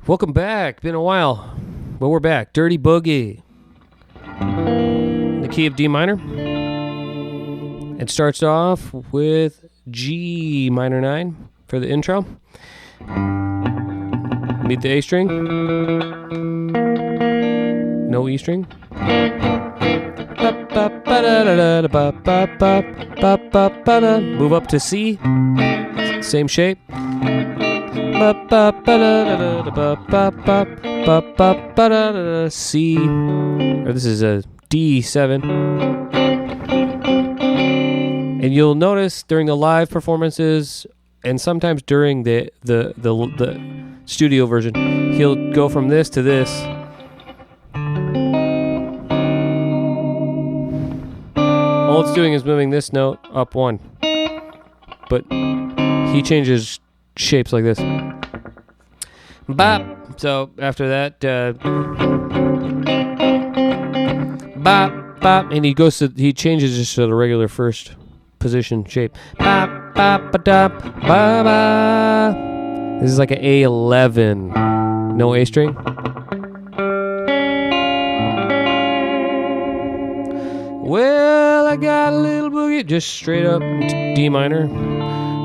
Welcome back. Been a while, but we're back. Dirty Boogie. The key of D minor. It starts off with G minor 9 for the intro. Meet the A string. No E string. Move up to C. Same shape. C, or this is a D7. And you'll notice during the live performances and sometimes during the studio version, he'll go from this to this. All it's doing is moving this note up one. But he changes shapes like this. Bop. So after that, bop, bop, and he changes just to the regular first position shape. Bop, bop, ba, dop, ba, ba. This is like an A11. No A string. Well, I got a little boogie, just straight up D minor.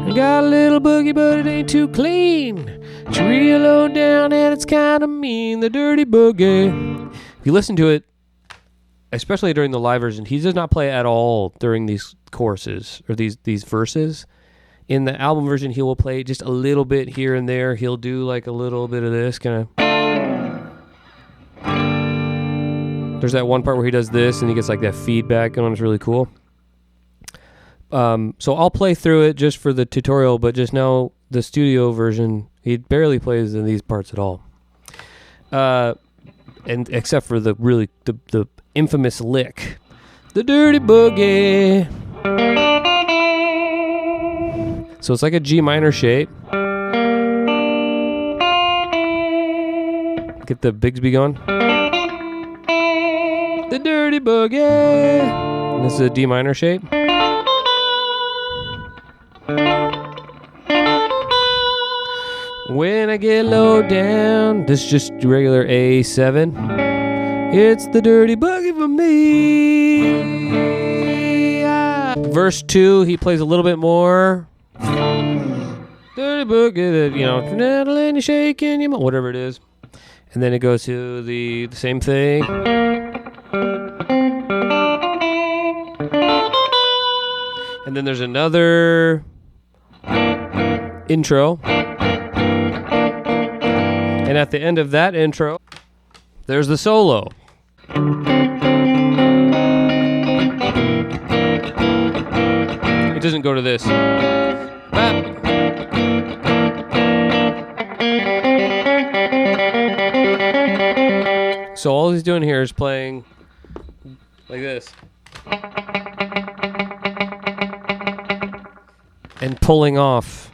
I got a little boogie, but it ain't too clean. It's real low down and it's kind of mean. The Dirty Boogie. If you listen to it, especially during the live version, he does not play at all during these choruses or these verses. In the album version, he will play just a little bit here and there. He'll do like a little bit of this kind of. There's that one part where he does this and he gets like that feedback going. It's really cool. So I'll play through it just for the tutorial, but just know the studio version, he barely plays in these parts at all. And except for the infamous lick, the Dirty Boogie. So it's like a G minor shape. Get the Bigsby going. The Dirty Boogie. And this is a D minor shape. When I get low down, this is just regular A7. It's the Dirty Boogie for me. Verse 2, he plays a little bit more. Dirty Boogie, and you shaking your whatever it is. And then it goes to the same thing. And then there's another intro. And at the end of that intro, there's the solo. It doesn't go to this. So all he's doing here is playing like this. And pulling off.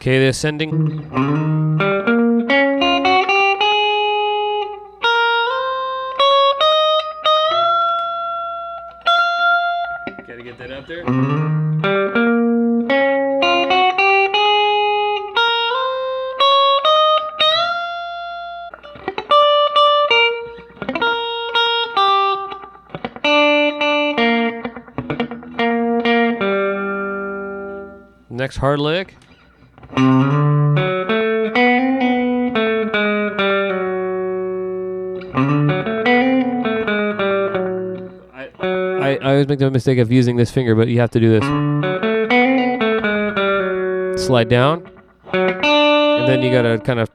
Okay, the ascending. Gotta get that out there. Next hard lick. I always make the mistake of using this finger, but you have to do this. Slide down. And then you gotta kind of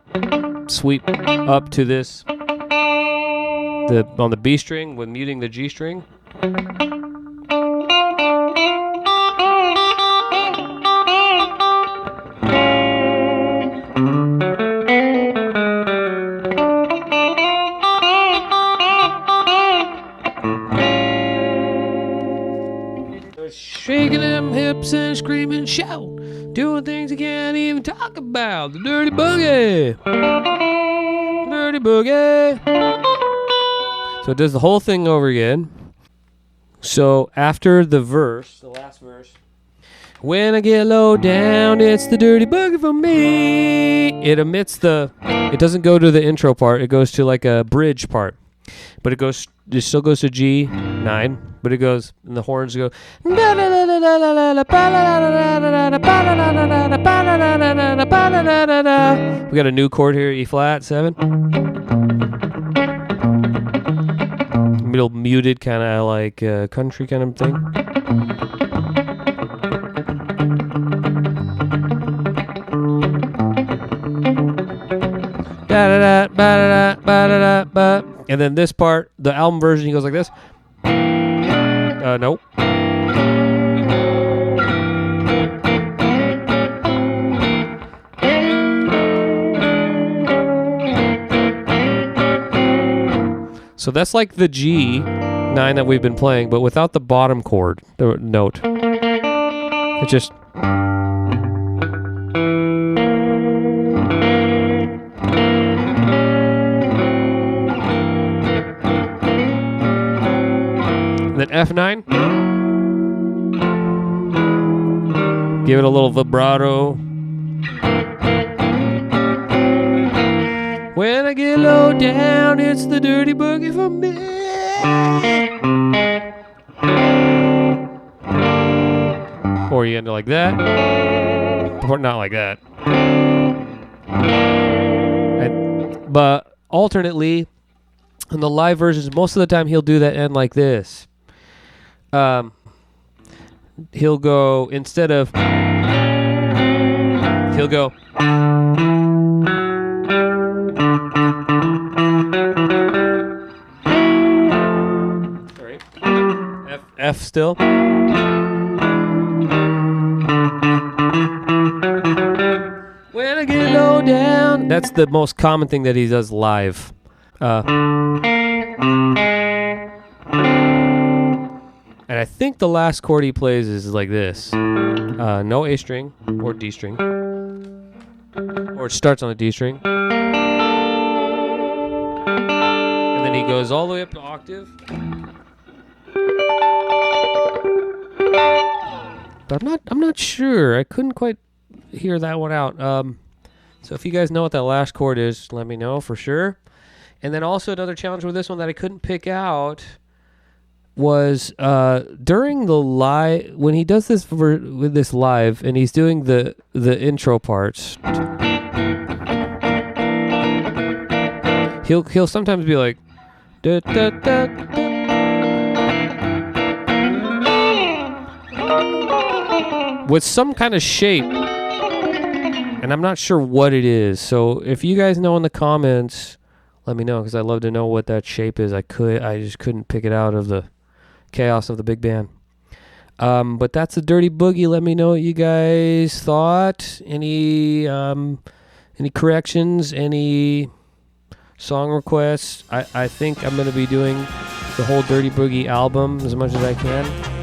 sweep up to this. On the B string with muting the G string. shaking them hips and screaming, shout, doing things you can't even talk about. The Dirty Boogie. Dirty Boogie. So it does the whole thing over again. So after the verse, the last verse, when I get low down, it's the Dirty Boogie for me. It omits it doesn't go to the intro part. It goes to like a bridge part. But it still goes to G9, but it goes, and the horns go. We got a new chord here, E flat 7. Middle muted, kind of like country kind of thing. And then this part, the album version, he goes like this. Nope. So that's like the G9 that we've been playing, but without the bottom chord, the note. It's just. And then F9. Give it a little vibrato. When I get low down, it's the Dirty Boogie for me. Or you end it like that. Or not like that. But alternately, in the live versions, most of the time he'll do that end like this. He'll go, instead of, he'll go. Sorry. F still. When I get low down. That's the most common thing that he does live. And I think the last chord he plays is like this. No A string or D string. Or it starts on a D string. And then he goes all the way up to octave. But I'm not sure. I couldn't quite hear that one out. So if you guys know what that last chord is, let me know for sure. And then also another challenge with this one that I couldn't pick out was during the live, when he does this with this live and he's doing the intro parts, he'll sometimes be like da, da, da, da. With some kind of shape, and I'm not sure what it is. So if you guys know in the comments, let me know, because I'd love to know what that shape is. I just couldn't pick it out of the chaos of the big band. But that's the Dirty Boogie. Let me know what you guys thought. Any corrections, any song requests. I think I'm going to be doing the whole Dirty Boogie album as much as I can.